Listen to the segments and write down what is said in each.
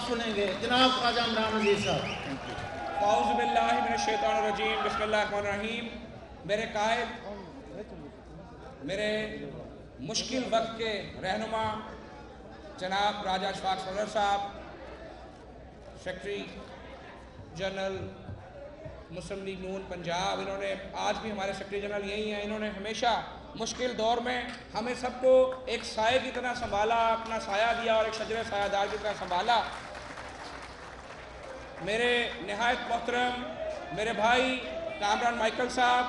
सुनेंगे। जनाब ख्वाजा इमरान नज़ीर साहब। औज़ु बिल्लाहि मिनश शैतानिर रजीम, बिस्मिल्लाहिर रहमानिर रहीम। मेरे कायद, मेरे मुश्किल वक्त के रहनुमा जनाब राजा अशफाक सदर साहब, सेक्रेटरी जनरल मुस्लिम लीग नून पंजाब, इन्होंने आज भी हमारे सेक्रेटरी जनरल यही हैं, इन्होंने हमेशा मुश्किल दौर में हमें सबको एक साए की तरह संभाला, अपना साया दिया और एक शजरे सायादार की तरह संभाला। मेरे नहायत मोहतरम मेरे भाई कामरान माइकल साहब,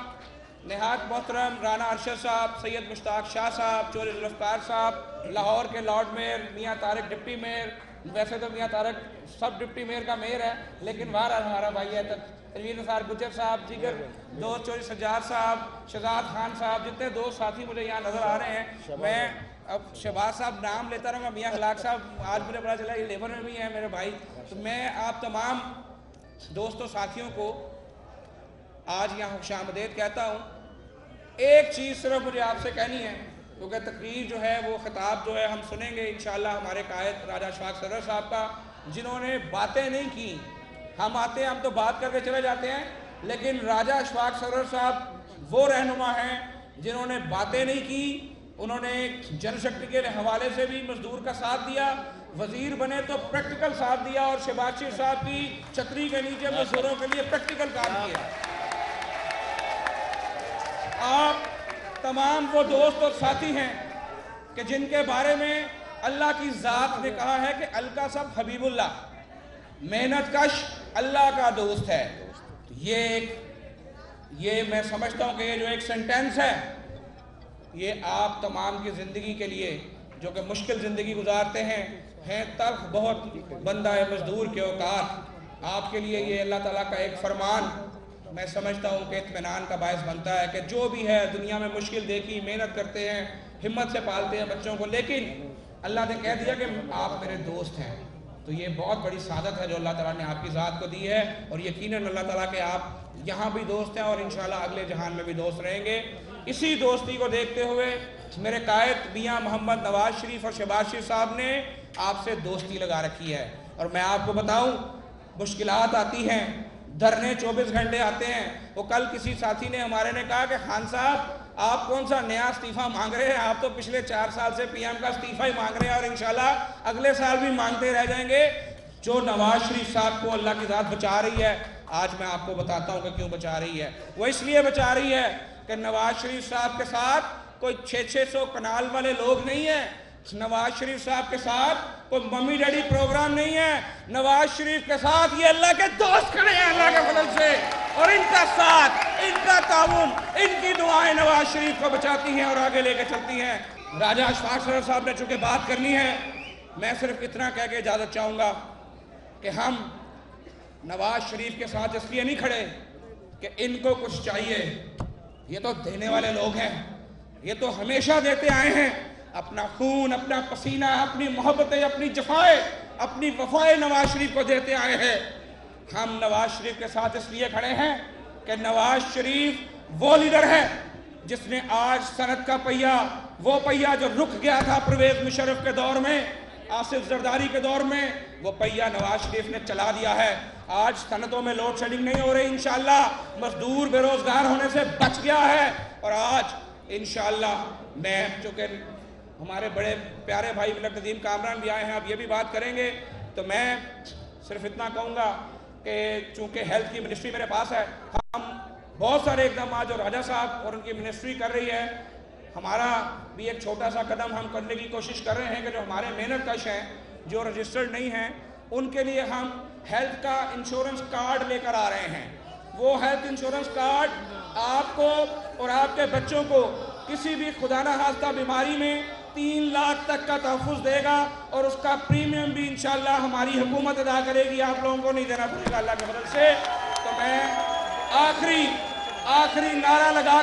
नहायत मोहतरम राना अरशद साहब, सैयद मुश्ताक शाह साहब, चौधरी जुल्फ़कार साहब, लाहौर के लॉर्ड मेयर मियाँ तारिक डिप्टी मेयर, वैसे तो मियाँ तारिक सब डिप्टी मेयर का मेयर है, लेकिन बाहर हमारा भाई है तनवीर निसार गुजर साहब, जिगर दोस्त चौधरी सज्जाद साहब, शहजाद खान साहब, जितने दोस्त साथी मुझे यहाँ नज़र आ रहे हैं। मैं अब शहबाज साहब नाम लेता रहूँगा, मियाँ खलाक साहब आज मुझे पता चला ये लेबर में भी हैं मेरे भाई। तो मैं आप तमाम दोस्तों साथियों को आज यहाँ खुशामदीद कहता हूँ। एक चीज़ सिर्फ मुझे आपसे कहनी है, क्योंकि तकरीर जो है वो खिताब जो है हम सुनेंगे इंशाअल्लाह हमारे कायद राजा अशफाक सदर साहब का, जिन्होंने बातें नहीं की। हम आते हैं, हम तो बात करके चले जाते हैं, लेकिन राजा अशफाक सदर साहब वो रहनुमा हैं जिन्होंने बातें नहीं की। उन्होंने जनशक्ति के हवाले से भी मजदूर का साथ दिया, वजीर बने तो प्रैक्टिकल साथ दिया, और शहबाज शरीफ साहब की छतरी के नीचे मजदूरों के लिए प्रैक्टिकल काम किया। आप तमाम वो दोस्त और साथी हैं कि जिनके बारे में अल्लाह की ज़ात ने कहा है कि अलका सब हबीबुल्लाह, मेहनत कश अल्लाह का दोस्त है। ये मैं समझता हूँ कि ये जो एक सेंटेंस है, ये आप तमाम की ज़िंदगी के लिए जो कि मुश्किल ज़िंदगी गुजारते हैं तल्ख बहुत बंदा है मजदूर के औकात, आपके लिए ये अल्लाह ताला का एक फरमान मैं समझता हूँ कि इत्मीनान का बायस बनता है कि जो भी है दुनिया में मुश्किल देखी, मेहनत करते हैं, हिम्मत से पालते हैं बच्चों को, लेकिन अल्लाह ने कह दिया कि आप मेरे दोस्त हैं। तो ये बहुत बड़ी सादत है जो अल्लाह ताला ने आपकी ज़ात को दी है, और यकीनन अल्लाह ताला के आप यहाँ भी दोस्त हैं और इंशाल्लाह अगले जहान में भी दोस्त रहेंगे। इसी दोस्ती को देखते हुए मेरे कायद मियाँ मोहम्मद नवाज शरीफ और शहबाज शरीफ साहब ने आपसे दोस्ती लगा रखी है। और मैं आपको बताऊँ, मुश्किलात आती हैं, धरने 24 घंटे आते हैं। वो कल किसी साथी ने हमारे ने कहा कि खान साहब आप कौन सा नया इस्तीफ़ा मांग रहे हैं, आप तो पिछले 4 साल से पीएम का इस्तीफ़ा ही मांग रहे हैं और इंशाल्लाह अगले साल भी मांगते रह जाएंगे। जो नवाज शरीफ साहब को अल्लाह की ज़ात बचा रही है, आज मैं आपको बताता हूँ कि क्यों बचा रही है। वो इसलिए बचा रही है कि नवाज शरीफ साहब के साथ कोई 600 कनाल वाले लोग नहीं है, नवाज शरीफ साहब के साथ कोई मम्मी डैडी प्रोग्राम नहीं है, नवाज शरीफ के साथ ये अल्लाह के दोस्त खड़े हैं अल्लाह के फजल से, और इनका साथ, इनका ताउन, इनकी दुआएं नवाज शरीफ को बचाती हैं और आगे लेके चलती हैं। राजा अशफाक सदर साहब ने चूंकि बात करनी है, मैं सिर्फ इतना कह के इजाज़त चाहूँगा कि हम नवाज शरीफ के साथ इसलिए नहीं खड़े कि इनको कुछ चाहिए, ये तो देने वाले लोग हैं, ये तो हमेशा देते आए हैं अपना खून, अपना पसीना, अपनी मोहब्बतें, अपनी जफाएं, अपनी वफाएं नवाज शरीफ को देते आए हैं। हम नवाज शरीफ के साथ इसलिए खड़े हैं कि नवाज शरीफ वो लीडर है जिसने आज सनत का पहिया, वो पहिया जो रुक गया था परवेज मुशर्रफ के दौर में, आसिफ जरदारी के दौर में, वो पहिया नवाज शरीफ ने चला दिया है। आज सनतों में लोड शेडिंग नहीं हो रही, इंशाअल्लाह मजदूर बेरोजगार होने से बच गया है। और आज इंशाअल्लाह मैं, चूँकि हमारे बड़े प्यारे भाई मिलक नदीम कामरान भी आए हैं, आप ये भी बात करेंगे, तो मैं सिर्फ इतना कहूँगा कि चूँकि हेल्थ की मिनिस्ट्री मेरे पास है, हम बहुत सारे इकदाम जो राजा साहब और उनकी मिनिस्ट्री कर रही है, हमारा भी एक छोटा सा कदम हम करने की कोशिश कर रहे हैं कि जो हमारे मेहनत कश हैं, जो रजिस्टर्ड नहीं हैं, उनके लिए हम हेल्थ का इंश्योरेंस कार्ड लेकर आ रहे हैं। वो हेल्थ इंश्योरेंस कार्ड आपको और आपके बच्चों को किसी भी खुदा ना खास्ता बीमारी में 3 लाख तक का तहफ़्फ़ुज़ देगा, और उसका प्रीमियम भी इंशाअल्लाह हमारी हुकूमत अदा करेगी, आप लोगों को नहीं देना पड़ेगा अल्लाह के फजल से। तो मैं आखिरी नारा लगा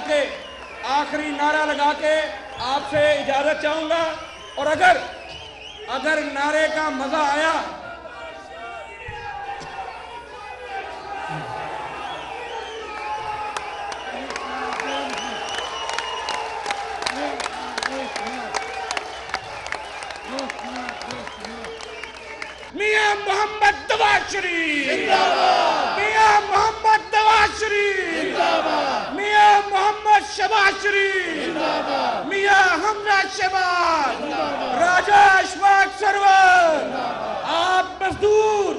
के आपसे इजाज़त चाहूँगा, और अगर नारे का मज़ा आया मियां मोहम्मद दवाशरी जिंदाबाद, मियां मोहम्मद दवाशरी जिंदाबाद, मियां मोहम्मद शबाशरी जिंदाबाद, मियां हमरा शबाश जिंदाबाद, राजा अशफाक सरवर, आप मजदूर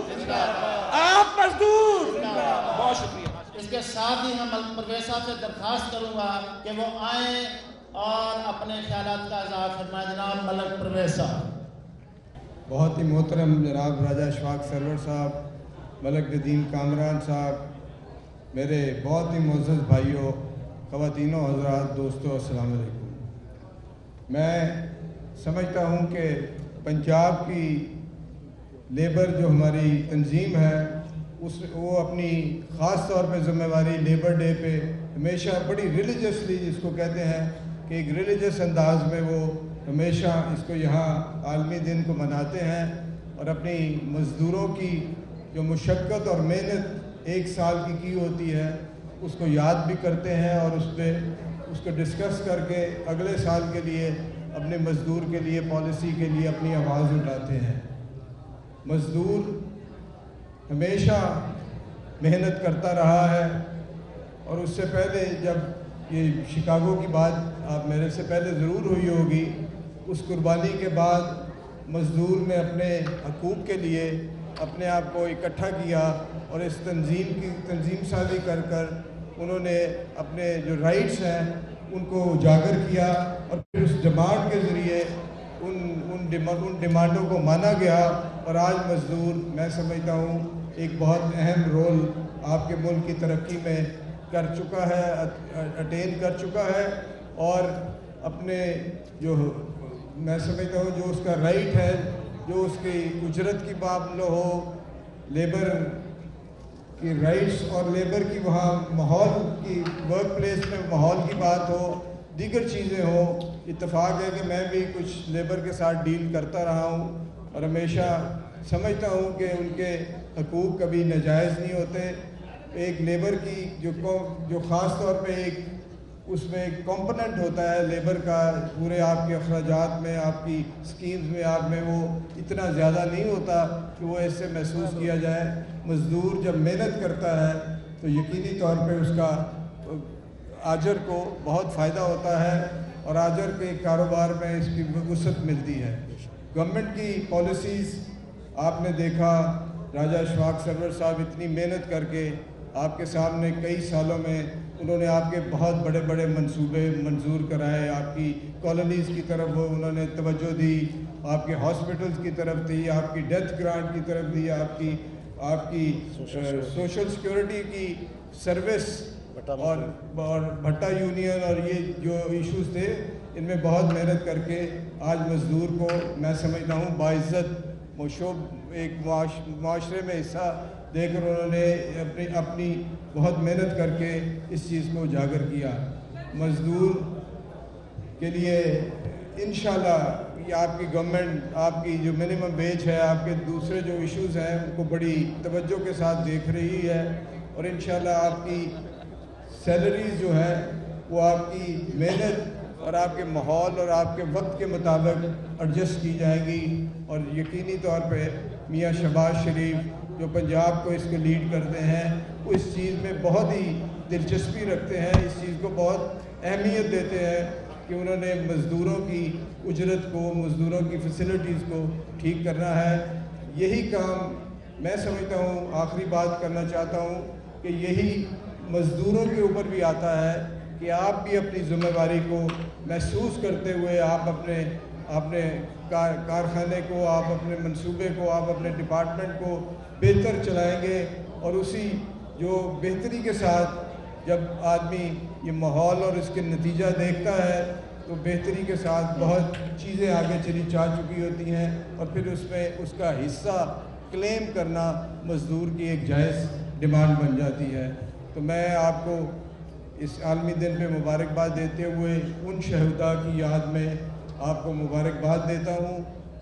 आप मजदूर। बहुत शुक्रिया। इसके साथ ही हम मलक परवेज साहब से दरख्वास्त करूंगा कि वो आए और अपने ख्यालात का इज़हार फरमाएं। जनाब मलक परवेज साहब। बहुत ही मोहतरम जनाब राजा अशफाक सरवर साहब, मलक नदीम कामरान साहब, मेरे बहुत ही मुअज़्ज़ज़ भाइयों, ख़वातीनों, हज़रात, दोस्तों, अस्सलाम वालेकुम। मैं समझता हूँ कि पंजाब की लेबर जो हमारी तंजीम है वो अपनी ख़ास तौर पे ज़िम्मेवारी लेबर डे पे हमेशा बड़ी रिलीजियसली, जिसको कहते हैं कि एक रिलीजियस अंदाज में वो हमेशा इसको यहाँ आलमी दिन को मनाते हैं और अपनी मज़दूरों की जो मुशक्क़त और मेहनत एक साल की होती है उसको याद भी करते हैं और उस पर उसको डिस्कस करके अगले साल के लिए अपने मज़दूर के लिए पॉलिसी के लिए अपनी आवाज़ उठाते हैं। मज़दूर हमेशा मेहनत करता रहा है और उससे पहले जब ये शिकागो की बात आप मेरे से पहले ज़रूर हुई होगी, उस कुर्बानी के बाद मज़दूर ने अपने हकूक़ के लिए अपने आप को इकट्ठा किया और इस तंजीम साजी कर कर उन्होंने अपने जो राइट्स हैं उनको उजागर किया और फिर उस जमात के ज़रिए उन डिमांडों को माना गया और आज मज़दूर, मैं समझता हूँ, एक बहुत अहम रोल आपके मुल्क की तरक्की में कर चुका है, अटेन कर चुका है और अपने जो मैं समझता हूँ जो उसका राइट है, जो उसकी उजरत की मामला हो, लेबर की राइट्स और लेबर की वहाँ माहौल की वर्क प्लेस में माहौल की बात हो, दीगर चीज़ें हो। इत्तेफाक है कि मैं भी कुछ लेबर के साथ डील करता रहा हूँ और हमेशा समझता हूँ कि उनके हकूक़ कभी नाजायज़ नहीं होते। एक लेबर की जो ख़ास तौर पे एक उसमें एक कॉम्पोनेंट होता है लेबर का, पूरे आपके अखराजात में, आपकी स्कीम्स में, आप में वो इतना ज़्यादा नहीं होता कि वो इससे महसूस किया जाए। मज़दूर जब मेहनत करता है तो यकीनी तौर पे उसका आजर को बहुत फ़ायदा होता है और आजर के कारोबार में इसकी वुसअत मिलती है। गवर्नमेंट की पॉलिसीज़ आपने देखा, राजा अशफाक सरवर साहब इतनी मेहनत करके आपके सामने कई सालों में उन्होंने आपके बहुत बड़े बड़े मंसूबे मंजूर कराए, आपकी कॉलोनीज़ की तरफ वो उन्होंने तवज्जो दी, आपके हॉस्पिटल्स की तरफ दी, आपकी डेथ ग्रांट की तरफ दी, आपकी सोशल सिक्योरिटी की सर्विस और भट्टा यूनियन और ये जो इश्यूज़ थे इनमें बहुत मेहनत करके आज मज़दूर को मैं समझता हूँ बाइज़्ज़त एक माशरे में हिस्सा देकर उन्होंने अपनी बहुत मेहनत करके इस चीज़ को उजागर किया। मज़दूर के लिए इंशाल्लाह ये आपकी गवर्नमेंट आपकी जो मिनिमम वेज है, आपके दूसरे जो इश्यूज़ हैं उनको बड़ी तवज्जो के साथ देख रही है और इंशाल्लाह आपकी सैलरीज जो है वो आपकी मेहनत और आपके माहौल और आपके वक्त के मुताबिक एडजस्ट की जाएंगी और यकीनी तौर पे मियाँ शहबाज शरीफ जो पंजाब को इसको लीड करते हैं वो इस चीज़ में बहुत ही दिलचस्पी रखते हैं, इस चीज़ को बहुत अहमियत देते हैं कि उन्होंने मज़दूरों की उजरत को, मज़दूरों की फैसिलिटीज़ को ठीक करना है। यही काम मैं समझता हूँ, आखिरी बात करना चाहता हूँ कि यही मज़दूरों के ऊपर भी आता है कि आप भी अपनी ज़िम्मेवारी को महसूस करते हुए आप अपने कारखाने को, आप अपने मंसूबे को, आप अपने डिपार्टमेंट को बेहतर चलाएंगे और उसी जो बेहतरी के साथ जब आदमी ये माहौल और इसके नतीजा देखता है तो बेहतरी के साथ बहुत चीज़ें आगे चली जा चुकी होती हैं और फिर उसमें उसका हिस्सा क्लेम करना मज़दूर की एक जायज़ डिमांड बन जाती है। तो मैं आपको इस आलमी दिन पे मुबारकबाद देते हुए उन शहदा की याद में आपको मुबारकबाद देता हूँ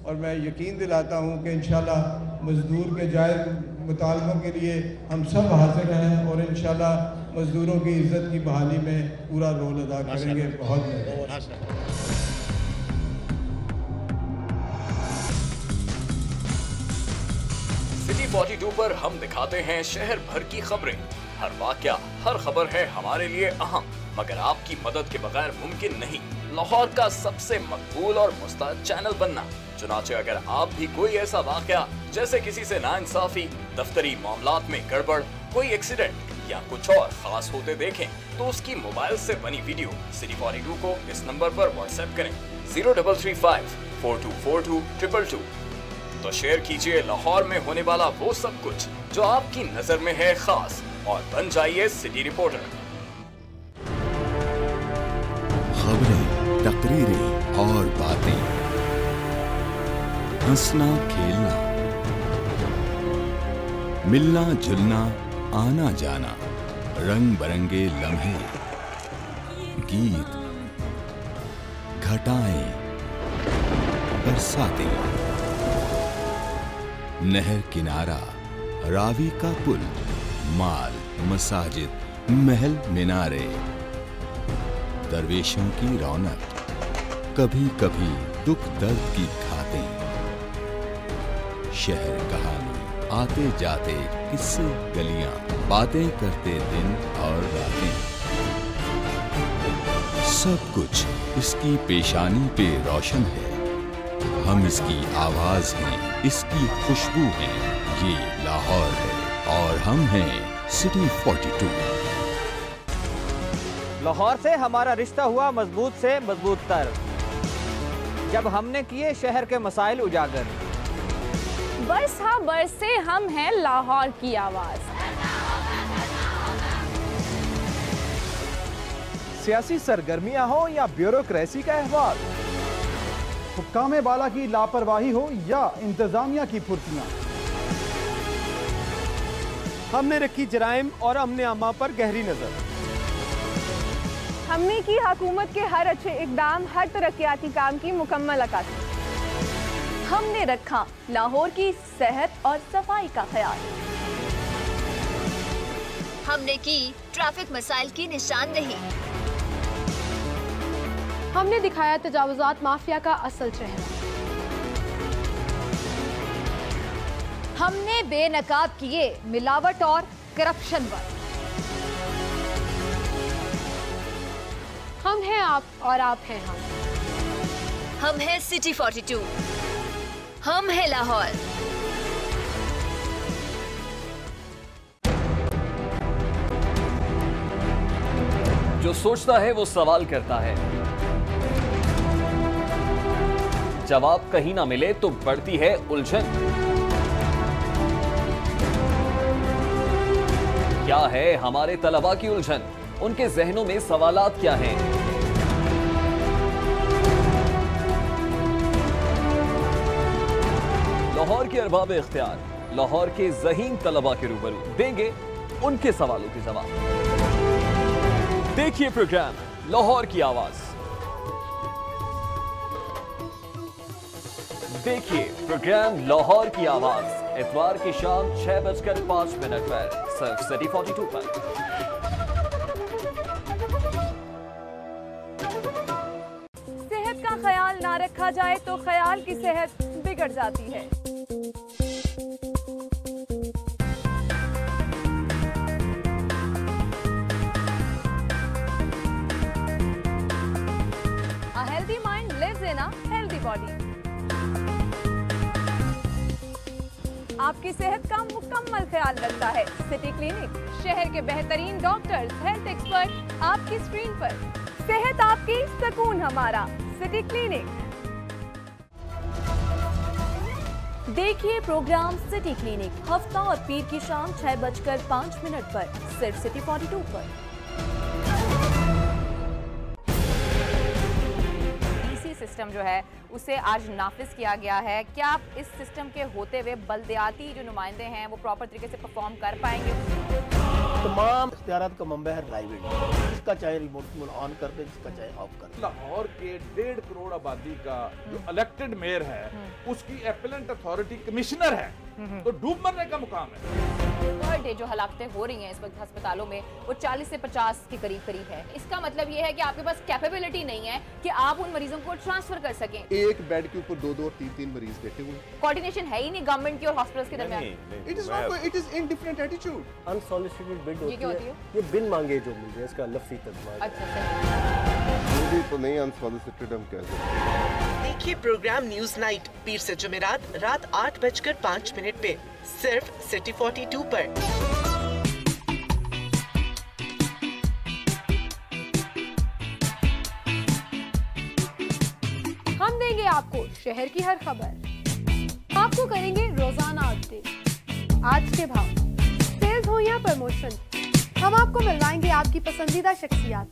और मैं यकीन दिलाता हूँ कि इंशाल्लाह मज़दूर के जायज़ मुतालबों के लिए हम सब हाजिर हैं और इंशाल्लाह मज़दूरों की इज़्ज़त की बहाली में पूरा रोल अदा करेंगे। बहुत सिटी 42 पर हम दिखाते हैं शहर भर की खबरें। हर वाकया, हर खबर है हमारे लिए अहम, मगर आपकी मदद के बगैर मुमकिन नहीं लाहौर का सबसे मकबूल और मुस्तैद चैनल बनना। चुनाचे अगर आप भी कोई ऐसा वाकया जैसे किसी से नाइंसाफी, दफ्तरी मामलात में गड़बड़, कोई एक्सीडेंट या कुछ और खास होते देखें तो उसकी मोबाइल से बनी वीडियो सिटी 42 को इस नंबर पर व्हाट्सएप करें 0335 4242 222। तो शेयर कीजिए लाहौर में होने वाला वो सब कुछ जो आपकी नजर में है खास और बन जाइए सिटी रिपोर्टर। खबरें, तकरीरें और बातें, हंसना खेलना, मिलना जुलना, आना जाना, रंग बरंगे लम्हे, गीत, घटाएं, बरसातें, नहर किनारा, रावी का पुल, माल, मसाजिद, महल मिनारे, दरवेशों की रौनक, कभी कभी दुख दर्द की खातें, शहर कहानी, आते जाते किस्से गलियां, बातें करते दिन और रातें, सब कुछ इसकी पेशानी पे रोशन है। हम इसकी आवाज हैं, इसकी खुशबू हैं। ये लाहौर है और हम हैं सिटी 42। लाहौर से हमारा रिश्ता हुआ मजबूत से मजबूत तर, जब हमने किए शहर के मसाइल उजागर। बरस हाँ बरस से हम हैं लाहौर की आवाज। सियासी सरगर्मियां हो या ब्यूरोक्रेसी का अहवाल, हुक्काम बाला की लापरवाही हो या इंतजामिया की फुर्तियां, हमने रखी जराइम और अमने आमा पर गहरी नजर। हमने की हुकूमत के हर अच्छे इकदाम, हर तरक्याती काम की मुकम्मल अक्कासी। हमने रखा लाहौर की सेहत और सफाई का ख्याल। हमने की ट्रैफिक मसाइल की निशानदेही। हमने दिखाया तजावुजात माफिया का असल चेहरा। हमने बेनकाब किए मिलावट और करप्शन पर। हम हैं आप और आप हैं हम। हम हैं सिटी 42, हम हैं लाहौर। जो सोचता है वो सवाल करता है, जवाब कहीं ना मिले तो बढ़ती है उलझन। क्या है हमारे तलबा की उलझन? उनके जहनों में सवालात क्या हैं? लाहौर के अरबाब इख्तियार, लाहौर के ज़हीन तलबा के रूबरू देंगे उनके सवालों के जवाब। देखिए प्रोग्राम लाहौर की आवाज। देखिए प्रोग्राम लाहौर की आवाज इतवार की शाम 6:05 पर सिर्फ सिटी 42 पर। सेहत का ख्याल ना रखा जाए तो ख्याल की सेहत बिगड़ जाती है। A healthy mind lives in a healthy body. आपकी सेहत का मुकम्मल ख्याल रखता है सिटी क्लिनिक। शहर के बेहतरीन डॉक्टर्स, हेल्थ एक्सपर्ट आपकी स्क्रीन पर। सेहत आपकी, सुकून हमारा, सिटी क्लिनिक। देखिए प्रोग्राम सिटी क्लिनिक हफ्ता और पीर की शाम 6:05 पर सिर्फ सिटी 42 पर। सिस्टम जो है उसे आज नाफिज किया गया है। क्या आप इस सिस्टम के होते हुए बल्दियाती जो नुमाइंदे हैं वो प्रॉपर तरीके से परफॉर्म कर पाएंगे? तमाम इख्तियारात का मंबा है प्राइवेट, इसका चाहे रिमोट ऑन कर दे, इसका चाहे ऑफ कर दे। लाहौर के 1.5 करोड़ आबादी का जो इलेक्टेड मेयर है उसकी एपेलेंट अथॉरिटी कमिश्नर है। तो डूब मरने का मुकाम है। पर डे जो हलाकतें हो रही हैं इस वक्त अस्पतालों में वो 40 से 50 के करीब है। इसका मतलब ये है कि आपके पास कैपेबिलिटी नहीं है कि आप उन मरीजों को ट्रांसफर कर सकें। एक बेड के ऊपर 2-2 और 3-3 मरीज बैठे हुए। कोऑर्डिनेशन है ही नहीं गवर्नमेंट की और हॉस्पिटल्स के दरमियान। It is not, it is indifferent attitude. Unsolicited bid ये क्या होती है? ये बिन मांगे जो मिल जाए, इसका लफ्ज़ी तर्जुमा। अच्छा ये तो नहीं अनसॉलिसिटेड हम कह सकते। देखिए प्रोग्राम न्यूज नाइट पीर से जुमेरात रात 8:05 पे सिर्फ सिटी 42 पर। हम देंगे आपको शहर की हर खबर, आपको करेंगे रोजाना अपडेट, आज के भाव, सेल्स हो या प्रमोशन, हम आपको मिलवाएंगे आपकी पसंदीदा शख्सियात।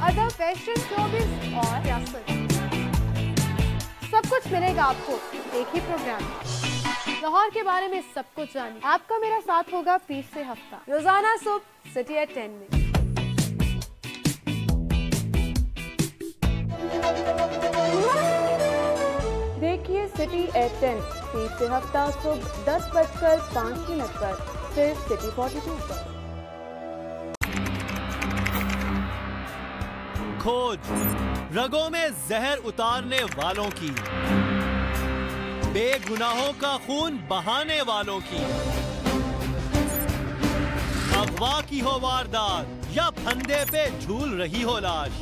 अदब, फैशन, शोबिज़ और सियासत, सब कुछ मिलेगा आपको एक ही प्रोग्राम। लाहौर के बारे में सब कुछ जानिए। आपका मेरा साथ होगा पीर से हफ्ता, रोजाना सुबह सिटी एट 10 में। देखिए सिटी एट 10 पीर से हफ्ता सुबह 10:05 पर सिर्फ सिटी 42 पर। खोज रगों में जहर उतारने वालों की, बेगुनाहों का खून बहाने वालों की, अगवा की हो वारदात या फंदे पे झूल रही हो लाश,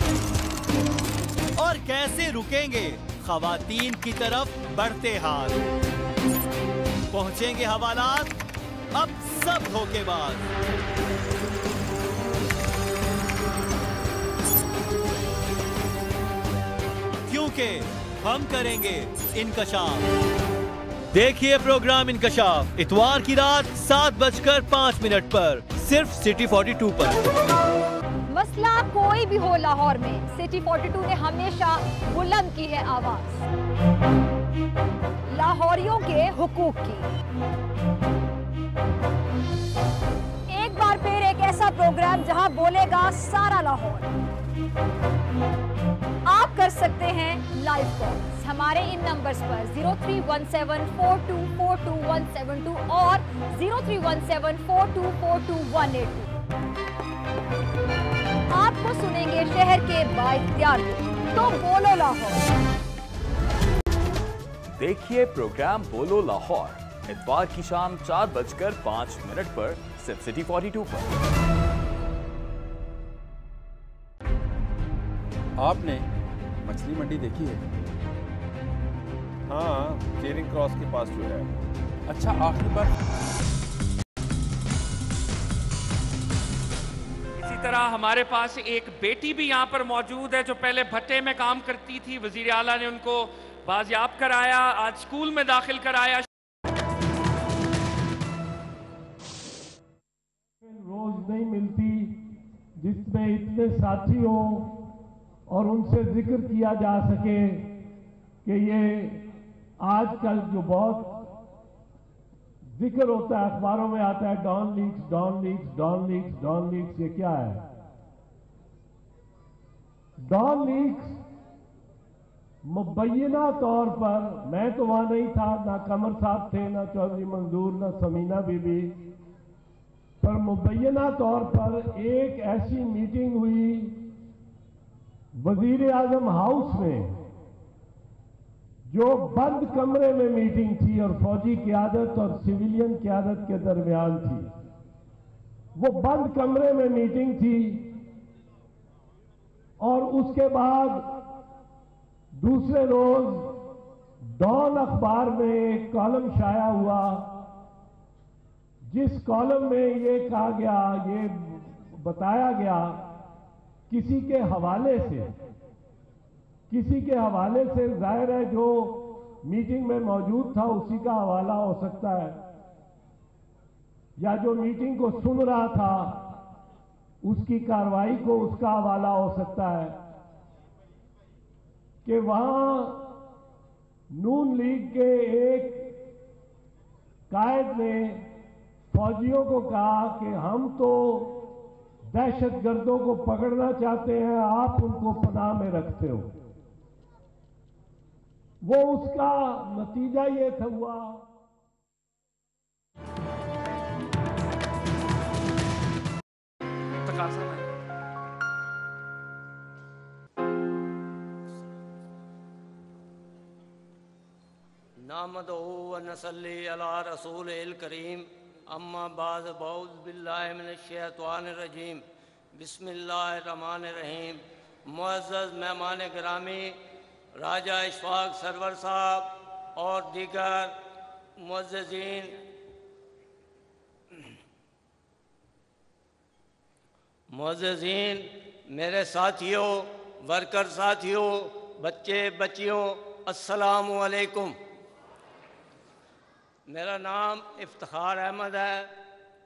और कैसे रुकेंगे खवातीन की तरफ बढ़ते हाथ। पहुंचेंगे हवालात अब सब धोखेबाज। क्योंकि हम करेंगे इनकशाफ। देखिए प्रोग्राम इनकशाफ इतवार की रात 7:05 पर सिर्फ सिटी 42 पर। मसला कोई भी हो लाहौर में, सिटी 42 ने हमेशा बुलंद की है आवाज लाहौरियों के हुकूक की। एक बार फिर एक ऐसा प्रोग्राम जहां बोलेगा सारा लाहौर। आप कर सकते हैं लाइव कॉल हमारे इन नंबर्स पर 031742422172 और 031742428182। आपको सुनेंगे शहर के बाइख्तियार, तो बोलो लाहौर। देखिए प्रोग्राम बोलो लाहौर इतवार की शाम 4:05 पर सिर्फ सिटी 42 पर। आपने मछली मंडी देखी है? हाँ, चेरिंग क्रॉस के पास जो है। अच्छा, आखिरी बार इसी तरह हमारे पास एक बेटी भी यहाँ पर मौजूद है जो पहले भट्टे में काम करती थी। वजीर आला ने उनको बाजियाब कराया, आज स्कूल में दाखिल कराया। रोज नहीं मिलती जिसमें इतने साथी हो और उनसे जिक्र किया जा सके कि ये आजकल जो बहुत जिक्र होता है, अखबारों में आता है, don leaks, don leaks, don leaks, don leaks. ये क्या है? डॉन लीक्स मुबैना तौर पर, मैं तो वहां नहीं था, ना कमर साहब थे, ना चौधरी मंजूर, ना समीना बीबी, पर मुबैना तौर पर एक ऐसी मीटिंग हुई वजीर आजम हाउस में, जो बंद कमरे में मीटिंग थी और फौजी क़यादत और सिविलियन क़यादत के दरमियान थी। वो बंद कमरे में मीटिंग थी और उसके बाद दूसरे रोज डॉन अखबार में एक कॉलम शाया हुआ, जिस कॉलम में ये कहा गया, ये बताया गया किसी के हवाले से, जाहिर है जो मीटिंग में मौजूद था उसी का हवाला हो सकता है, या जो मीटिंग को सुन रहा था उसकी कार्रवाई को उसका हवाला हो सकता है, कि वहां नून लीग के एक कायद ने फौजियों को कहा कि हम तो दहशतगर्दों को पकड़ना चाहते हैं, आप उनको पनाह में रखते हो। वो उसका नतीजा ये था हुआ। नामदहु व नसल्ली अला रसूलिल करीम अम्मा बाद बऊज़ बिल्लाहि मिनश शैतानिर रजीम बिस्मिल्लाहिर रहमानिर रहीम। मुअज़्ज़ज़ मेहमान गिरामी, राजा इशफाक सरवर साहब और दीगर मुअज़्ज़ज़ीन, मेरे साथियों, वर्कर साथियों, बच्चे बच्चियों, अस्सलामु अलैकुम। मेरा नाम इफ्तिखार अहमद है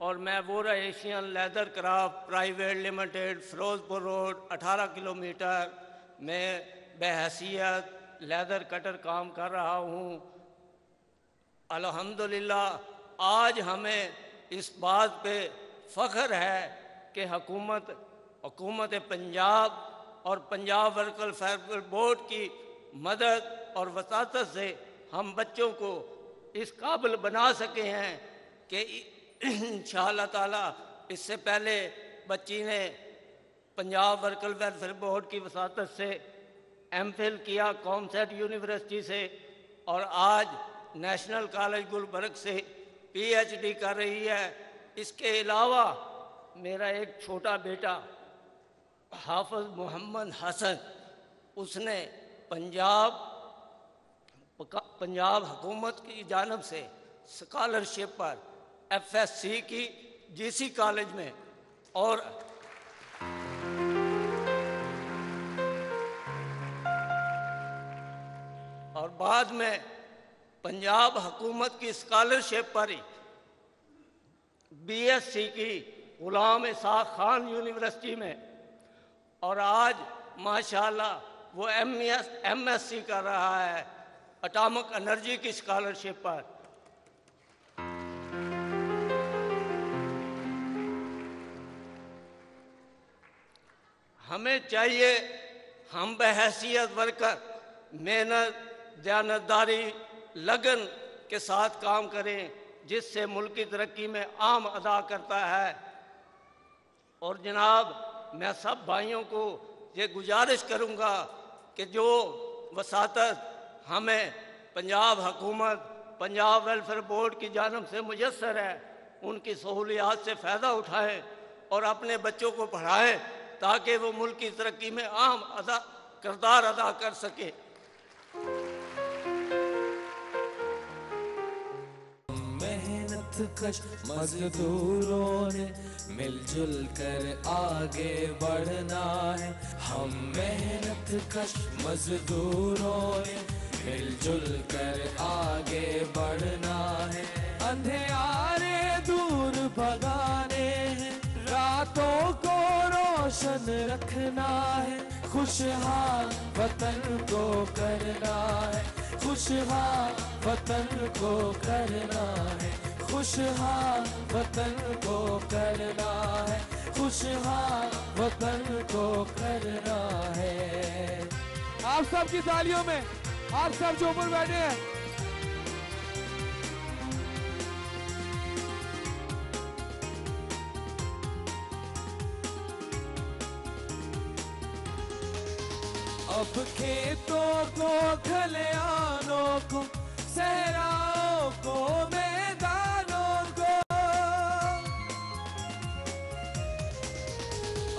और मैं Vora Asian leather craft private limited Firozpur road 18 kilometre में बहैसियत लेदर कटर काम कर रहा हूँ। अल्हम्दुलिल्लाह आज हमें इस बात पे फ़ख्र है कि हुकूमत पंजाब और पंजाब वर्कर फेडरल बोर्ड की मदद और वसातत से हम बच्चों को इस काबिल बना सके हैं कि इंशाअल्लाह ताला इससे पहले बच्ची ने पंजाब वर्कर वेलफेयर बोर्ड की वसातत से एमफिल किया कॉमसेट यूनिवर्सिटी से और आज नेशनल कॉलेज गुलबर्ग से पीएचडी कर रही है। इसके अलावा मेरा एक छोटा बेटा हाफिज मोहम्मद हसन, उसने पंजाब हुकूमत की जानिब से स्कॉलरशिप पर एफएससी की जीसी कॉलेज में और बाद में पंजाब हुकूमत की स्कॉलरशिप पर ही बीएससी की गुलाम इसाक खान यूनिवर्सिटी में और आज माशाल्लाह वो एमएससी कर रहा है एटॉमिक एनर्जी की स्कॉलरशिप पर। हमें चाहिए हम बहैसियत वर्कर मेहनत, दयानतदारी, लगन के साथ काम करें जिससे मुल्क की तरक्की में आम अदा करता है। और जनाब, मैं सब भाइयों को ये गुजारिश करूँगा कि जो वसातत हमें पंजाब हुकूमत पंजाब वेलफेयर बोर्ड की जानिब से मुयस्सर है उनकी सहूलियात से फ़ायदा उठाएं और अपने बच्चों को पढ़ाएं ताकि वो मुल्क की तरक्की में अहम किरदार अदा कर सके। मेहनत कश मजदूरों ने मिलजुल कर आगे बढ़ना है। हम मेहनत कश मजदूरों ने मिलजुल कर आगे बढ़ना है। अंधेरे दूर भगाने हैं, रातों को रोशन रखना है। खुशहाल वतन को करना है, खुशहाल वतन को करना है, खुशहाल वतन को करना है, खुशहाल वतन को करना है। आप सबकी तालियों में आप सब जो ऊपर बैठे हैं अब खेतों को खलियानों को सहराओं को मैदानों को,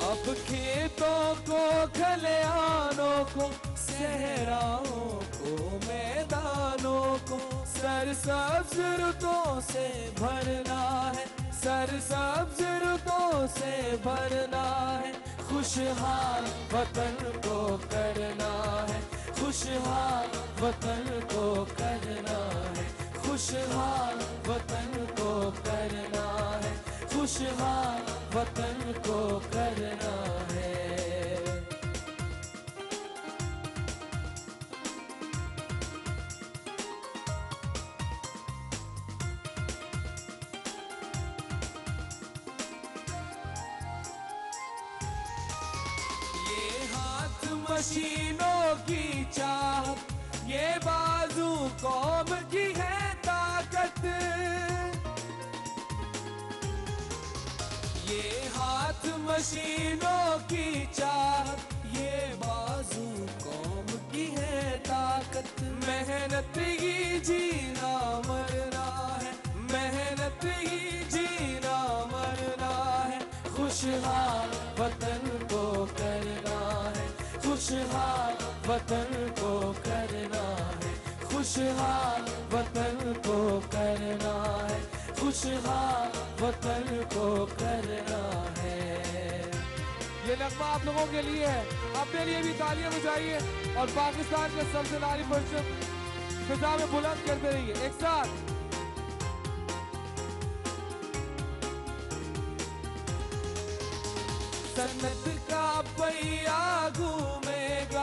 अब खेतों को खलियानों को सहराओं को मैदानों को सरसब्ज़ रुतों से भरना है, सरसब्ज़ रुतों से भरना है। खुशहाल वतन को करना है, खुशहाल वतन को करना है, खुशहाल वतन को करना है, खुशहाल वतन को करना है। मशीनों की चाहत, ये बाजू कौम की है ताकत, ये हाथ मशीनों की चाहत, ये बाजू कौम की है ताकत। मेहनत ही जीना मरना है, मेहनत ही जीना मरना है, खुशहाल वतन को करना है, खुशहाल वतन को करना है, खुशहाल वतन को करना है, खुशहाल वतन को करना है। ये नगमा आप लोगों के लिए है, अपने लिए भी तालियां बजाइए और पाकिस्तान के सबसे नारी परचम फिजा में बुलंद करते रहिए एक साथ। सन्नत का पहिया घूमेगा,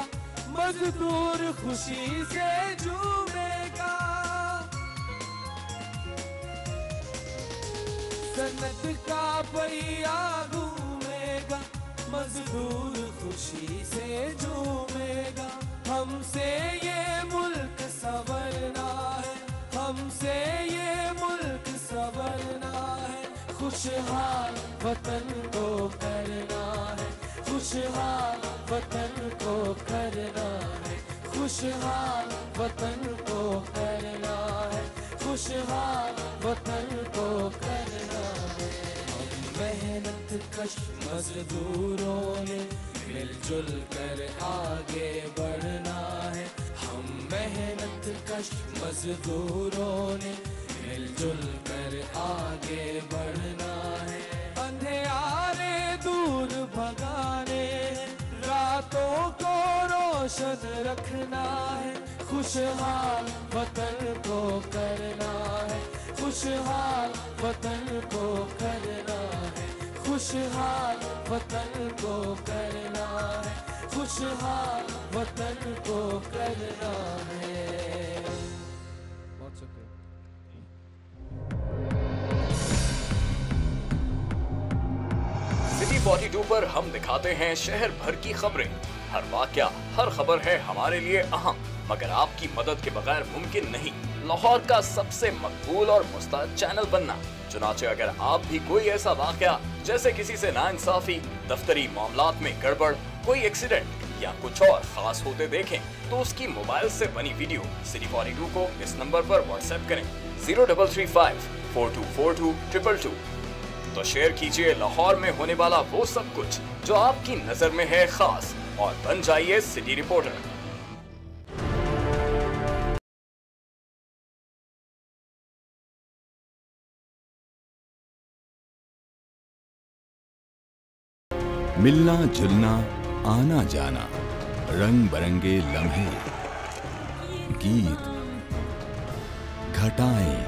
मजदूर खुशी से झूमेगा, सन्नत का पहिया घूमेगा, मजदूर खुशी से झूमेगा। हमसे ये मुल्क संवरना है, हमसे ये मुल्क संवरना है, खुशहाल वतन को करना है, खुशहाल वतन को करना है, खुशहाल वतन को करना है, खुशहाल वतन को करना है। हम मेहनत कश मजदूरों ने मिलजुल कर आगे बढ़ना है, हम मेहनत कश मजदूरों ने मिलजुल कर आगे बढ़ना है। अंधेरे दूर भगाने, रातों को रोशन रखना है, खुशहाल वतन को करना है, खुशहाल वतन को करना है, खुशहाल वतन को करना है, खुशहाल वतन को करना है। बहुत शुक्रिया। सिटी 42 पर हम दिखाते हैं शहर भर की खबरें। हर वाकया, हर खबर है हमारे लिए अहम, मगर आपकी मदद के बगैर मुमकिन नहीं लाहौर का सबसे मकबूल और मुस्तैद चैनल बनना। चुनाचे अगर आप भी कोई ऐसा वाकया जैसे किसी से नाइंसाफी, दफ्तरी मामलात में गड़बड़, कोई एक्सीडेंट या कुछ और खास होते देखें तो उसकी मोबाइल से बनी वीडियो सिटी 42 को इस नंबर पर व्हाट्सएप करें 0335 4242 222। तो शेयर कीजिए लाहौर में होने वाला वो सब कुछ जो आपकी नजर में है खास और बन जाइए सिटी रिपोर्टर। मिलना जुलना आना जाना, रंग बरंगे लम्हे, गीत, घटाएं,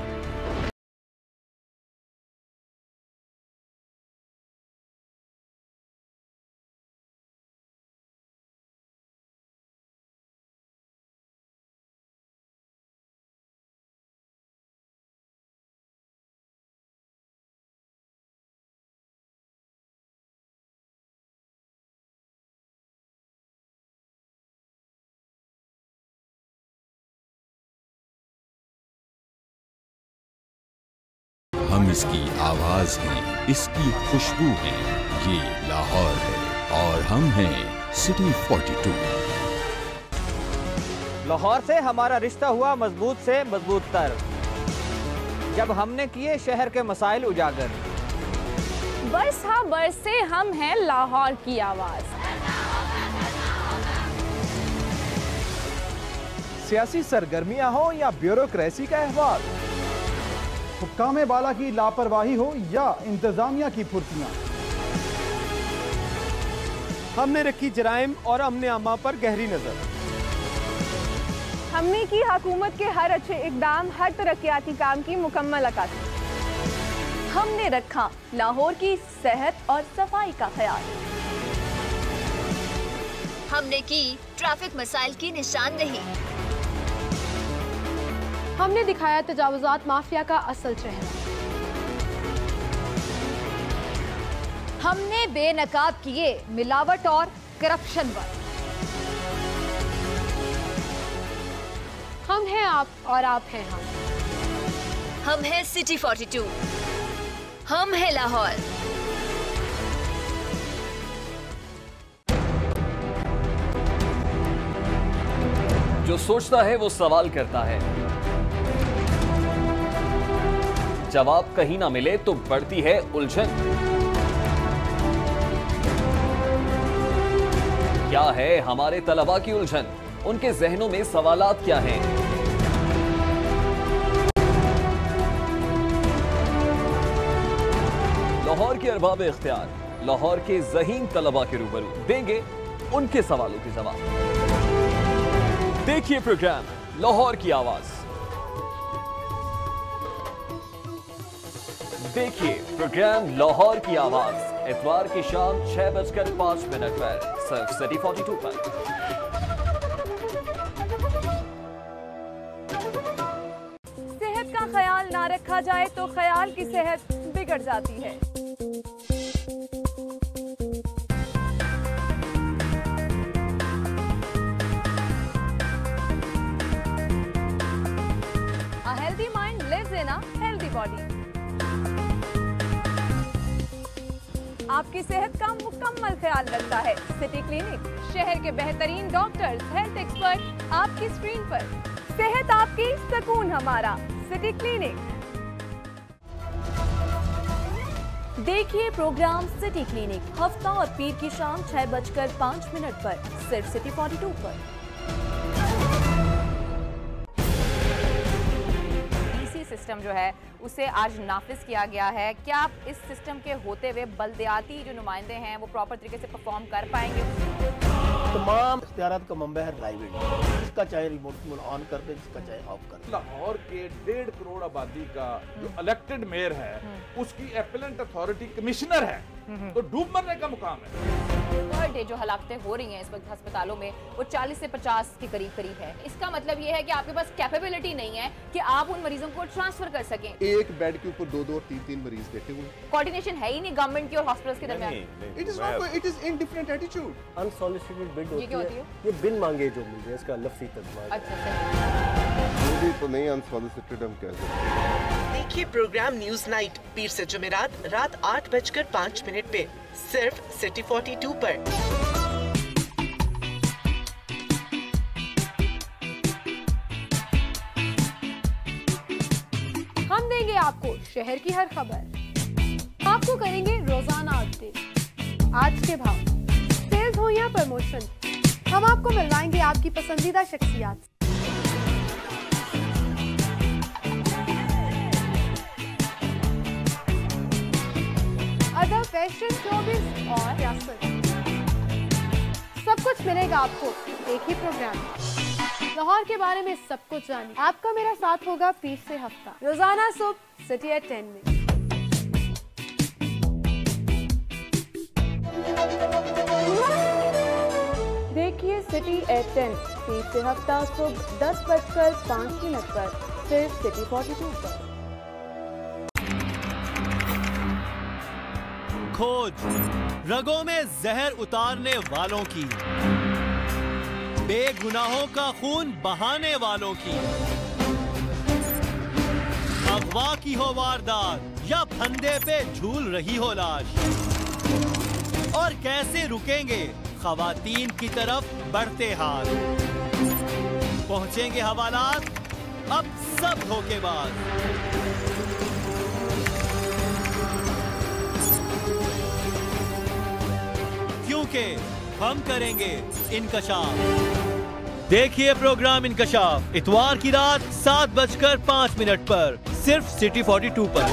हम इसकी आवाज हैं, इसकी खुशबू हैं, ये लाहौर है और हम हैं सिटी 42। लाहौर से हमारा रिश्ता हुआ मजबूत से मजबूत तर, जब हमने किए शहर के मसाइल उजागर। बस हाँ बरस से हम हैं लाहौर की आवाज। सियासी सरगर्मियां हो या ब्यूरोक्रेसी का अहवाल, हुक्काम बाला की लापरवाही हो या इंतजामिया की फुर्तियां, हमने रखी जराइम और अमने अम्मा पर गहरी नजर। हमने की हुकूमत के हर अच्छे इकदाम, हर तरक्याती काम की मुकम्मल अक्कासी। हमने रखा लाहौर की सेहत और सफाई का ख्याल। हमने की ट्रैफिक मसाइल की निशानदेही। हमने दिखाया तजावुजात माफिया का असल चेहरा। हमने बेनकाब किए मिलावट और करप्शन पर। आप और आप हैं हम हैं सिटी 42, हम हैं लाहौर। जो सोचता है वो सवाल करता है, जवाब कहीं ना मिले तो बढ़ती है उलझन। क्या है हमारे तलबा की उलझन? उनके जहनों में सवालात क्या हैं? लाहौर के अरबाब इख्तियार, लाहौर के ज़हीन तलबा के रूबरू देंगे उनके सवालों के जवाब। देखिए प्रोग्राम लाहौर की आवाज। देखिए प्रोग्राम लाहौर की आवाज इतवार की शाम 6:05 पर सिर्फ सिटी 42 पर। सेहत का ख्याल ना रखा जाए तो ख्याल की सेहत बिगड़ जाती है। A healthy mind lives in a healthy body. आपकी सेहत का मुकम्मल ख्याल रखता है सिटी क्लिनिक। शहर के बेहतरीन डॉक्टर्स, हेल्थ एक्सपर्ट आपकी स्क्रीन पर। सेहत आपकी, सुकून हमारा, सिटी क्लिनिक। देखिए प्रोग्राम सिटी क्लिनिक हफ्ता और पीर की शाम 6:05 पर सिर्फ सिटी 42 पर। सिस्टम जो है उसे आज नाफिज किया गया है। क्या आप इस सिस्टम के होते हुए बल्दियाती जो नुमाइंदे हैं वो प्रॉपर तरीके से परफॉर्म कर पाएंगे? तमाम इख्तियारात का मंबा है प्राइवेट, जिसका चाहे रिमोट ऑन कर दे, जिसका चाहे ऑफ कर दे। लाहौर के 1.5 करोड़ आबादी का जो इलेक्टेड मेयर है उसकी एपेलेंट अथॉरिटी कमिश्नर है, तो डूब मरने का मुकाम है। पर डे जो हलाकतें हो रही हैं इस वक्त अस्पतालों में वो 40 से 50 के करीब है। इसका मतलब ये है कि आपके पास कैपेबिलिटी नहीं है कि आप उन मरीजों को ट्रांसफर कर सकें। एक बेड के ऊपर 2 और 3 मरीज बैठे हुए। कोऑर्डिनेशन है ही नहीं गवर्नमेंट की और हॉस्पिटल्स के दरमियान। It is indifferent attitude. Unsolicited bid होती है, ये बिन मांगे जो मिल जाए, इसका लफ्ज़ी तर्जुमा। अच्छा मुझे तो नहीं अनसॉलिसिटेड हम कह सकते। देखिए प्रोग्राम न्यूज नाइट पीर से जुमेरात रात 8:05 पे सिर्फ सिटी 42 पर। हम देंगे आपको शहर की हर खबर। आपको करेंगे रोजाना अपडेट, आज के भाव, सेल्स हो या प्रमोशन, हम आपको मिलवाएंगे आपकी पसंदीदा शख्सियात। अदर, फैशन, शोबिज़ और सियासत, सब कुछ मिलेगा आपको एक ही प्रोग्राम। लाहौर के बारे में सब कुछ जानिए। आपका मेरा साथ होगा पीर से हफ्ता, रोजाना सुबह सिटी एट 10 में। देखिए सिटी एट 10 पीर से हफ्ता सुबह 10:05 पर सिर्फ सिटी 42 पर। खोज रगों में जहर उतारने वालों की, बेगुनाहों का खून बहाने वालों की, अगवा की हो वारदात या फंदे पे झूल रही हो लाश, और कैसे रुकेंगे खवातीन की तरफ बढ़ते हाथ। पहुंचेंगे हवालात अब सब धोखेबाज। क्योंकि हम करेंगे इनकशाफ। देखिए प्रोग्राम इनकशाफ इतवार की रात 7:05 पर सिर्फ सिटी 42 पर।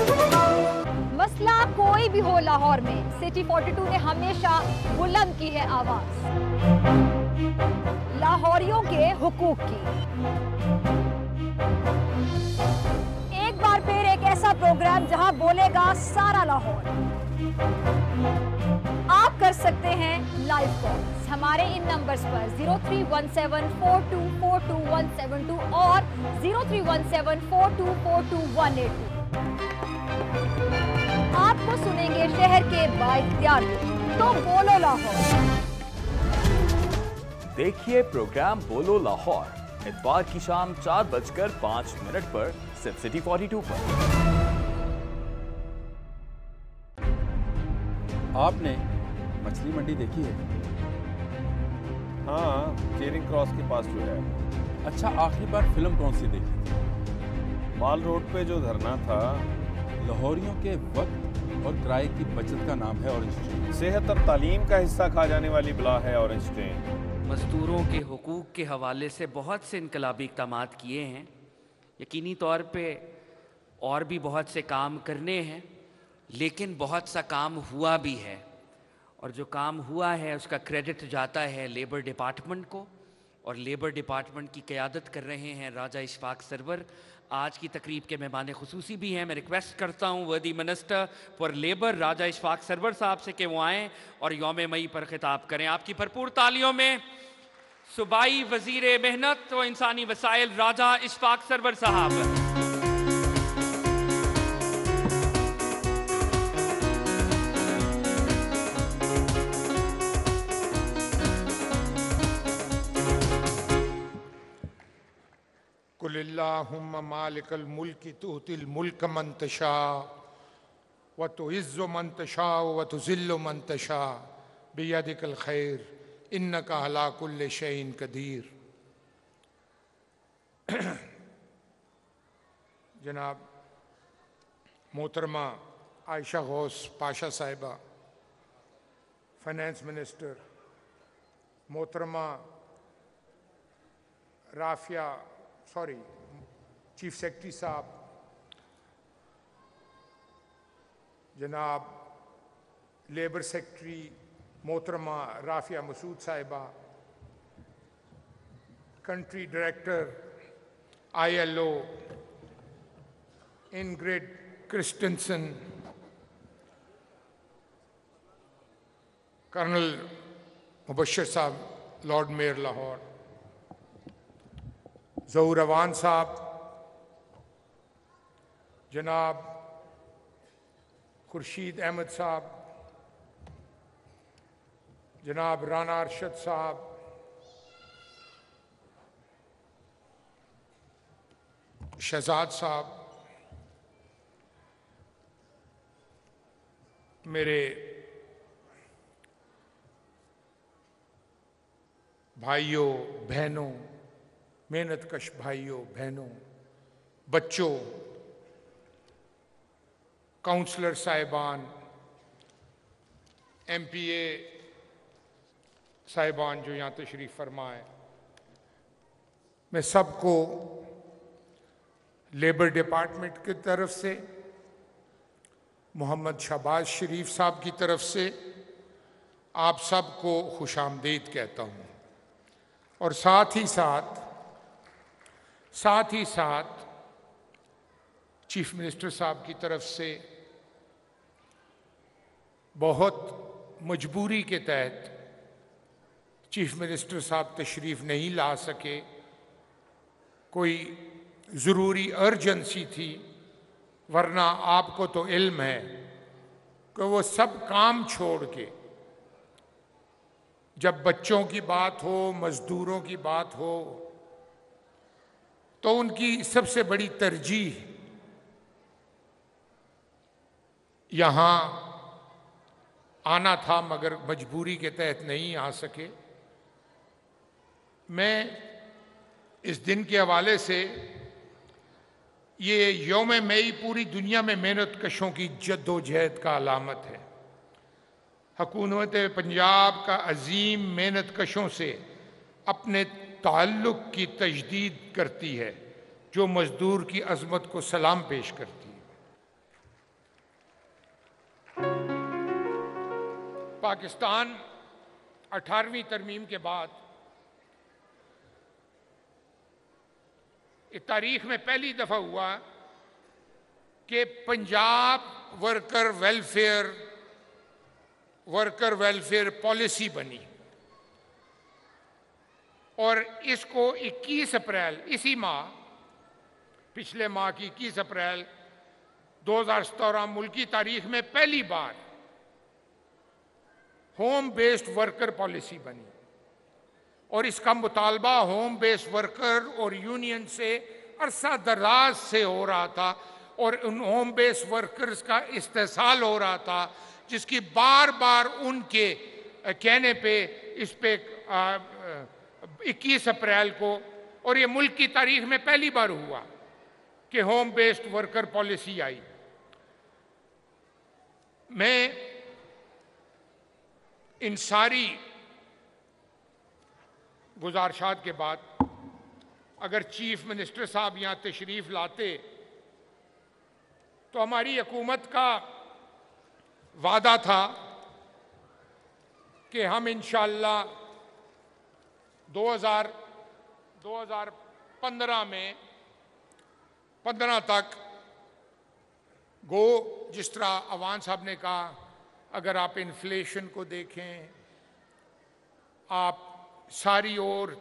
मसला कोई भी हो लाहौर में, सिटी 42 ने हमेशा बुलंद की है आवाज लाहौरियों के हुकूक की। एक बार फिर एक ऐसा प्रोग्राम जहां बोलेगा सारा लाहौर। आप कर सकते हैं लाइव कॉल हमारे इन नंबर्स पर 031742424172 और 031742428182। आपको सुनेंगे शहर के बाइख्तियार, तो बोलो लाहौर। देखिए प्रोग्राम बोलो लाहौर इतवार की शाम 4:05 पर सिर्फ सिटी 42 पर। आपने मछली मंडी देखी है? हाँ, चेरिंग क्रॉस के पास जो है। अच्छा, आखिरी बार फिल्म कौन सी देखी थी? माल रोड पे जो धरना था। लाहौरियों के वक्त और किराए की बचत का नाम है ऑरेंज ट्रेन। सेहत और तालीम का हिस्सा खा जाने वाली बला है ऑरेंज ट्रेन। मजदूरों के हुकूक के हवाले से बहुत से इनकलाबी इक़दाम किए हैं। यकीनी तौर पे और भी बहुत से काम करने हैं, लेकिन बहुत सा काम हुआ भी है, और जो काम हुआ है उसका क्रेडिट जाता है लेबर डिपार्टमेंट को, और लेबर डिपार्टमेंट की क़यादत कर रहे हैं राजा इशफाक सरवर। आज की तकरीब के मेहमान खुसूसी भी हैं। मैं रिक्वेस्ट करता हूँ वर्दी minister for labour Raja Ishfaq Sarwar साहब से कि वो आएँ और यौम मई पर खिताब करें। आपकी भरपूर तालियों में सूबाई वज़ीर मेहनत व इंसानी वसाइल राजा इशफाक सरवर साहब। कुलिल्लाहुम्मा मालिकल मुल्की तुतिल मुल्क मन तशा व तुइज़्ज़ु मन तशा व तुज़िल्लु मन तशा बियदिकल खैर इन्नका अला कुल्लि शैइन कदीर। जनाब मोहतरमा आयशा गौस पाशा साहिबा, फाइनेंस मिनिस्टर, मोहतरमा चीफ सेक्रेटरी साहब, जनाब लेबर सेक्रेटरी मोहतरमा राफिया मसूद साहिबा, country director ILO Ingrid Christensen, colonel Mubashar साहब लॉर्ड मेयर लाहौर, ज़हूर अवान साहब, जनाब खुर्शीद अहमद साहब, जनाब राना अरशद साहब, शहजाद साहब, मेरे भाइयों बहनों, मेहनत कश भाइयों बहनों, बच्चों, काउंसलर साहिबान, MPA साहिबान जो यहाँ तशरीफ़ फरमाए, मैं सबको लेबर डिपार्टमेंट की तरफ से, मोहम्मद शहबाज शरीफ साहब की तरफ से आप सबको खुशामदीद कहता हूँ। और साथ ही साथ चीफ मिनिस्टर साहब की तरफ से बहुत मजबूरी के तहत चीफ मिनिस्टर साहब तशरीफ़ नहीं ला सके, कोई ज़रूरी अर्जेंसी थी, वरना आपको तो इल्म है कि वो सब काम छोड़ के जब बच्चों की बात हो, मज़दूरों की बात हो, तो उनकी सबसे बड़ी तरजीह यहाँ आना था, मगर मजबूरी के तहत नहीं आ सके। मैं इस दिन के हवाले से, ये यौम मई पूरी दुनिया में मेहनत कशों की जद्दोजहद का अलामत है। हुकूमत पंजाब का अजीम मेहनत कशों से अपने ताल्लुक़ की तजदीद करती है, जो मजदूर की अज़मत को सलाम पेश करती है। पाकिस्तान 18वीं तरमीम के बाद तारीख में पहली दफ़ा हुआ कि पंजाब वर्कर वेलफेयर पॉलिसी बनी, और इसको 21 अप्रैल इसी माह, पिछले माह की 21 अप्रैल 2017 मुल्की तारीख में पहली बार होम बेस्ड वर्कर पॉलिसी बनी। और इसका मुतालबा होम बेस्ड वर्कर और यूनियन से अरसा दराज से हो रहा था और उन होम बेस्ड वर्कर्स का इस्तेसाल हो रहा था, जिसकी बार बार उनके कहने पे इस पे 21 अप्रैल को, और ये मुल्क की तारीख में पहली बार हुआ कि होम बेस्ड वर्कर पॉलिसी आई। मैं इन सारी गुजारिशात के बाद अगर चीफ मिनिस्टर साहब यहाँ तशरीफ लाते तो हमारी हुकूमत का वादा था कि हम इंशाअल्लाह 2015 में 15 तक गो, जिस तरह अवान साहब ने कहा, अगर आप इन्फ्लेशन को देखें, आप सारी ओर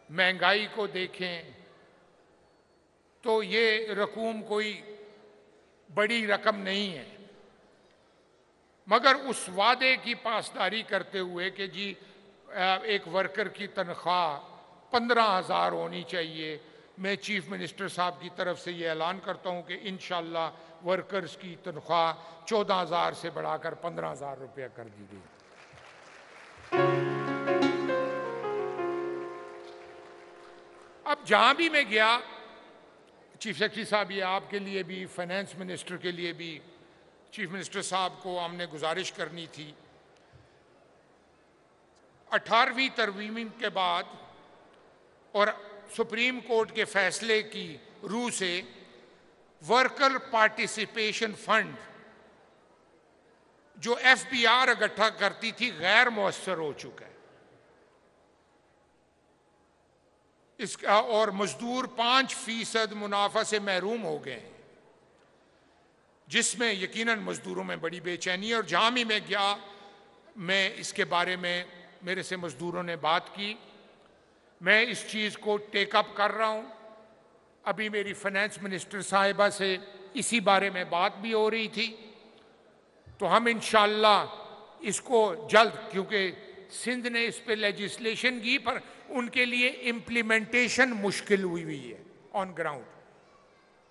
महंगाई को देखें, तो ये रकूम कोई बड़ी रकम नहीं है, मगर उस वादे की पासदारी करते हुए कि जी एक वर्कर की तनख्वाह 15,000 होनी चाहिए, मैं चीफ मिनिस्टर साहब की तरफ से ये ऐलान करता हूँ कि इंशाअल्लाह वर्कर्स की तनख्वाह 14,000 से बढ़ाकर 15,000 रुपया कर दी गई। अब जहाँ भी मैं गया, चीफ सेक्रेटरी साहब, ये आपके लिए भी, फाइनेंस मिनिस्टर के लिए भी, चीफ मिनिस्टर साहब को हमने गुजारिश करनी थी, 18वीं तरमीम के बाद और सुप्रीम कोर्ट के फैसले की रूह से वर्कर पार्टिसिपेशन फंड जो FBR इकट्ठा करती थी गैर मुअस्सर हो चुका है। इसका और मजदूर 5% मुनाफा से महरूम हो गए हैं, जिसमें यकीनन मजदूरों में बड़ी बेचैनी है। और जहां भी मैं गया, मैं इसके बारे में, मेरे से मजदूरों ने बात की, मैं इस चीज़ को टेकअप कर रहा हूं। अभी मेरी फाइनेंस मिनिस्टर साहिबा से इसी बारे में बात भी हो रही थी, तो हम इंशाअल्लाह इसको जल्द, क्योंकि सिंध ने इस पे लेजिस्लेशन की पर उनके लिए इम्प्लीमेंटेशन मुश्किल हुई है ऑन ग्राउंड।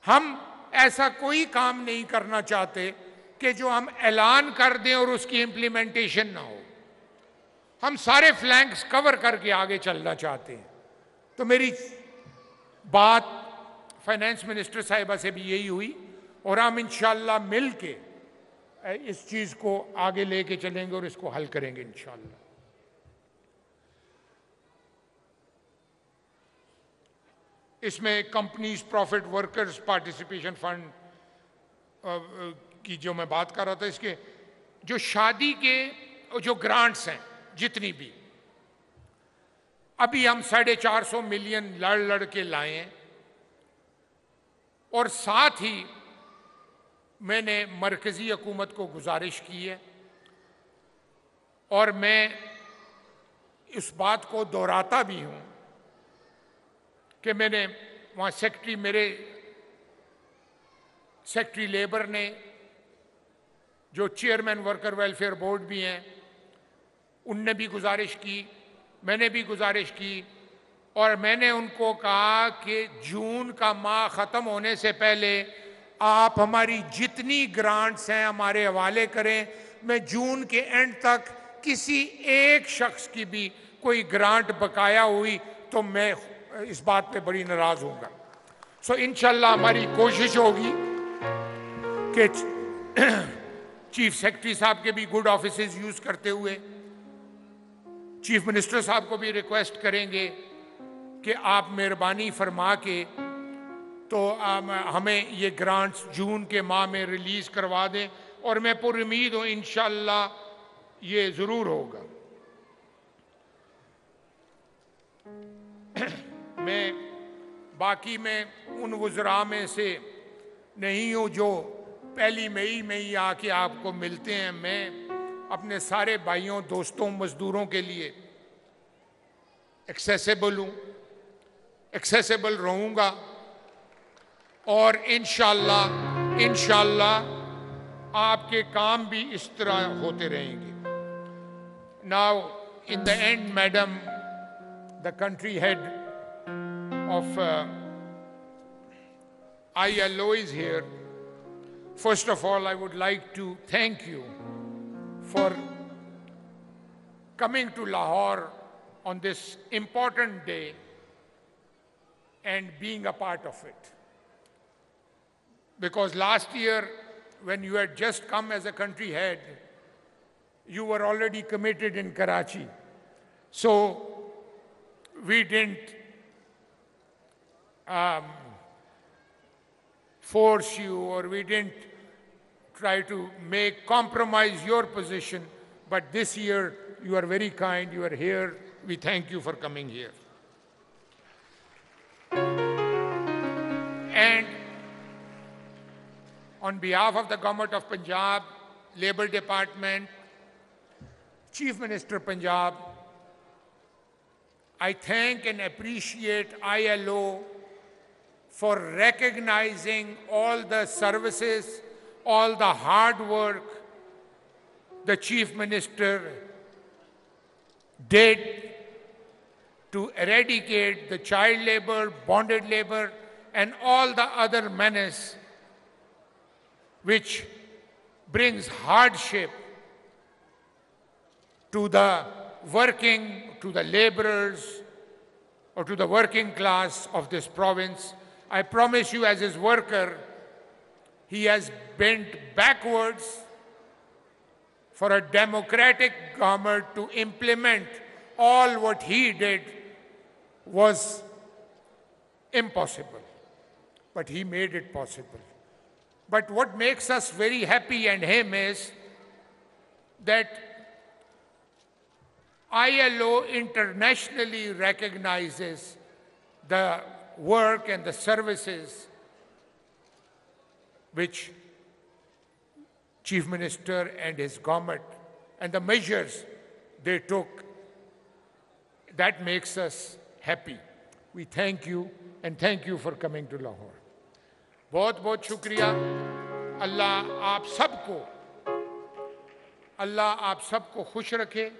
हम ऐसा कोई काम नहीं करना चाहते कि जो हम ऐलान कर दें और उसकी इम्प्लीमेंटेशन ना हो। हम सारे फ्लैंक्स कवर करके आगे चलना चाहते हैं। तो मेरी बात फाइनेंस मिनिस्टर साहिबा से भी यही हुई और हम इंशाअल्लाह मिल के इस चीज़ को आगे लेके चलेंगे और इसको हल करेंगे इंशाअल्लाह। इसमें companies profit workers participation fund की जो मैं बात कर रहा था, इसके जो शादी के जो ग्रांट्स हैं जितनी भी, अभी हम 450 मिलियन लड़ के लाए हैं। और साथ ही मैंने मरकजी हुकूमत को गुजारिश की है और मैं इस बात को दोहराता भी हूं कि मैंने वहाँ मेरे सेक्रेटरी लेबर ने, जो चेयरमैन वर्कर वेलफेयर बोर्ड भी हैं, उनने भी गुजारिश की, मैंने भी गुजारिश की और मैंने उनको कहा कि जून का माह ख़त्म होने से पहले आप हमारी जितनी ग्रांट्स हैं हमारे हवाले करें। मैं जून के एंड तक किसी एक शख्स की भी कोई ग्रांट बकाया हुई तो मैं इस बात पे बड़ी नाराज होऊंगा। सो इंशाल्लाह हमारी कोशिश होगी कि चीफ सेक्रेटरी साहब के भी गुड ऑफिसेज यूज करते हुए चीफ मिनिस्टर साहब को भी रिक्वेस्ट करेंगे कि आप मेहरबानी फरमा के तो हमें ये ग्रांट्स जून के माह में रिलीज करवा दें और मैं पूरी उम्मीद हूँ इंशाल्लाह ये ज़रूर होगा। मैं बाकी मैं उन वज़रा में से नहीं हूँ जो पहली मई में ही आके आपको मिलते हैं। मैं अपने सारे भाइयों, दोस्तों, मजदूरों के लिए एक्सेसिबल रहूँगा और इंशाल्लाह आपके काम भी इस तरह होते रहेंगे। Now in the end madam, the country head of ILO is here. First of all, I would like to thank you for coming to Lahore on this important day and being a part of it. Because last year, when you had just come as a country head, you were already committed in Karachi. So we didn't force you, or we didn't try to compromise your position. But this year, you are very kind, you are here. We thank you for coming here. And on behalf of the Government of Punjab, Labour Department, Chief Minister Punjab, I thank and appreciate ILO for recognizing all the services, all the hard work the Chief Minister did to eradicate the child labor, bonded labor, and all the other menace which brings hardship to the working, to the laborers, or to the working class of this province. I promise you, as his worker, he has bent backwards for a democratic government to implement all what he did was impossible. But he made it possible. But what makes us very happy, and him, is that ILO internationally recognizes the work and the services which Chief Minister and his government and the measures they took. That makes us happy. We thank you, and thank you for coming to Lahore. बहुत बहुत शुक्रिया। अल्लाह आप सबको खुश रखे,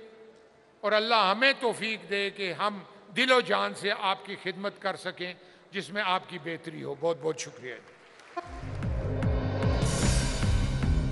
और अल्लाह हमें तौफीक दे कि हम दिलो जान से आपकी खिदमत कर सकें जिसमें आपकी बेहतरी हो। बहुत बहुत शुक्रिया।